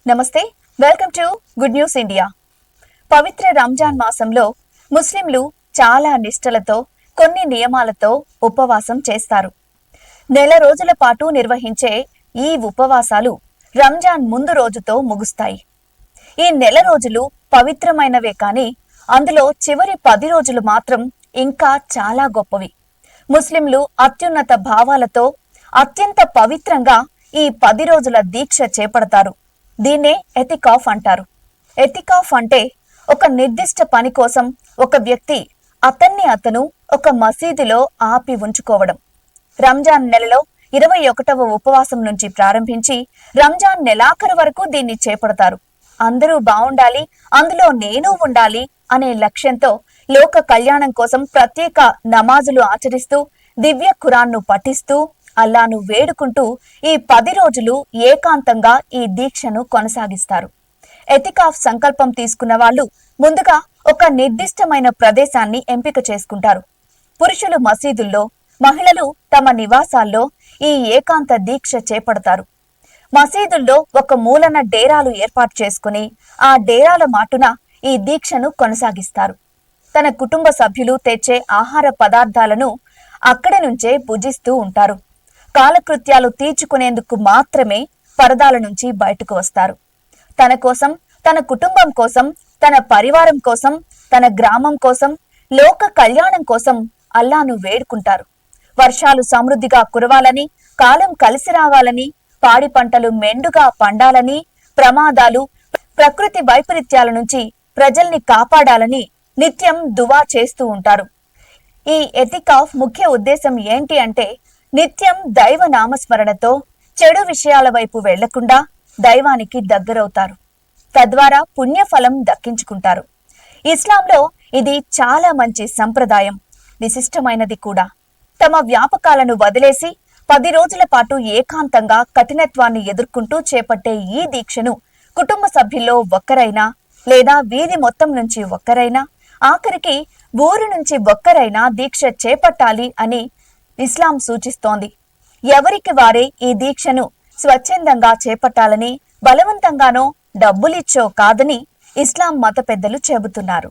నమస్తే, welcome to good news India. పవిత్ర రంజాన్ మాసంలో ముస్లింలు చాలా నిష్టలతో కొన్ని నియమాలతో ఉపవాసం చేస్తారు. నెల రోజుల పాటు నిర్వహించే ఈ ఉపవాసాలు రంజాన్ ముందు రోజుతో ముగుస్తాయి. ఈ నెల రోజులు పవిత్రమైనవే కానీ అందులో చివరి 10 రోజులు మాత్రం ఇంకా చాలా గొప్పవి. ముస్లింలు అత్యున్నత భావాలతో అత్యంత పవిత్రంగా ఈ 10 రోజుల దీక్ష చేపడతారు. దీన్నే ఎతికాఫ్ అంటారు. ఎతికాఫ్ అంటే ఒక నిర్దిష్ట పని కోసం ఒక వ్యక్తి అతను ఒక మసీదులో ఆపి ఉంచుకోవడం. రంజాన్ నెలలో 21వ ఉపవాసం నుంచి ప్రారంభించి రంజాన్ నెలాఖరు వరకు దీన్ని చేపడతారు. అందరూ బావుండాలి, అందులో నేను ఉండాలి అనే లక్ష్యంతో లోక కళ్యాణం కోసం ప్రత్యేక నమాజులు ఆచరిస్తూ దివ్య ఖురాన్ను పఠిస్తూ అల్లాను వేడుకుంటూ ఈ 10 రోజులు ఏకాంతంగా ఈ దీక్షను కొనసాగిస్తారు. ఎతికాఫ్ సంకల్పం తీసుకున్న వాళ్ళు ముందుగా ఒక నిర్దిష్టమైన ప్రదేశాన్ని ఎంపిక చేసుకుంటారు. పురుషులు మసీదుల్లో, మహిళలు తమ నివాసాల్లో ఈ ఏకాంత దీక్ష చేపడతారు. మసీదుల్లో ఒక మూలన డేరాలు ఏర్పాటు చేసుకుని ఆ డేరాల మాటున ఈ దీక్షను కొనసాగిస్తారు. తన కుటుంబ సభ్యులు తెచ్చే ఆహార పదార్థాలను అక్కడి నుంచే భుజిస్తూ ఉంటారు. కాలకృత్యాలు తీర్చుకునేందుకు మాత్రమే పరదాల నుంచి బయటకు వస్తారు. తన కోసం, తన కుటుంబం కోసం, తన పరివారం కోసం, తన గ్రామం కోసం, లోక కళ్యాణం కోసం అల్లాను వేడుకుంటారు. వర్షాలు సమృద్ధిగా కురవాలని, కాలం కలిసి రావాలని, పాడి పంటలు మెండుగా పండాలని, ప్రమాదాలు, ప్రకృతి వైపరీత్యాల నుంచి ప్రజల్ని కాపాడాలని నిత్యం దువా చేస్తూ ఉంటారు. ఈ ఎతికాఫ్ ముఖ్య ఉద్దేశం ఏంటి అంటే నిత్యం దైవ నామస్మరణతో చెడు విషయాల వైపు వెళ్లకుండా దైవానికి దగ్గరవుతారు. తద్వారా పుణ్యఫలం దక్కించుకుంటారు. ఇస్లాంలో ఇది చాలా మంచి సంప్రదాయం, విశిష్టమైనది కూడా. తమ వ్యాపకాలను వదిలేసి 10 రోజుల పాటు ఏకాంతంగా కఠినత్వాన్ని ఎదుర్కొంటూ చేపట్టే ఈ దీక్షను కుటుంబ సభ్యుల్లో ఒక్కరైనా లేదా వీధి మొత్తం నుంచి ఒక్కరైనా, ఆఖరికి ఊరు నుంచి ఒక్కరైనా దీక్ష చేపట్టాలి అని ఇస్లాం సూచిస్తోంది. ఎవరికి వారే ఈ దీక్షను స్వచ్ఛందంగా చేపట్టాలని, బలవంతంగానో డబ్బులిచ్చో కాదని ఇస్లాం మత పెద్దలు చెబుతున్నారు.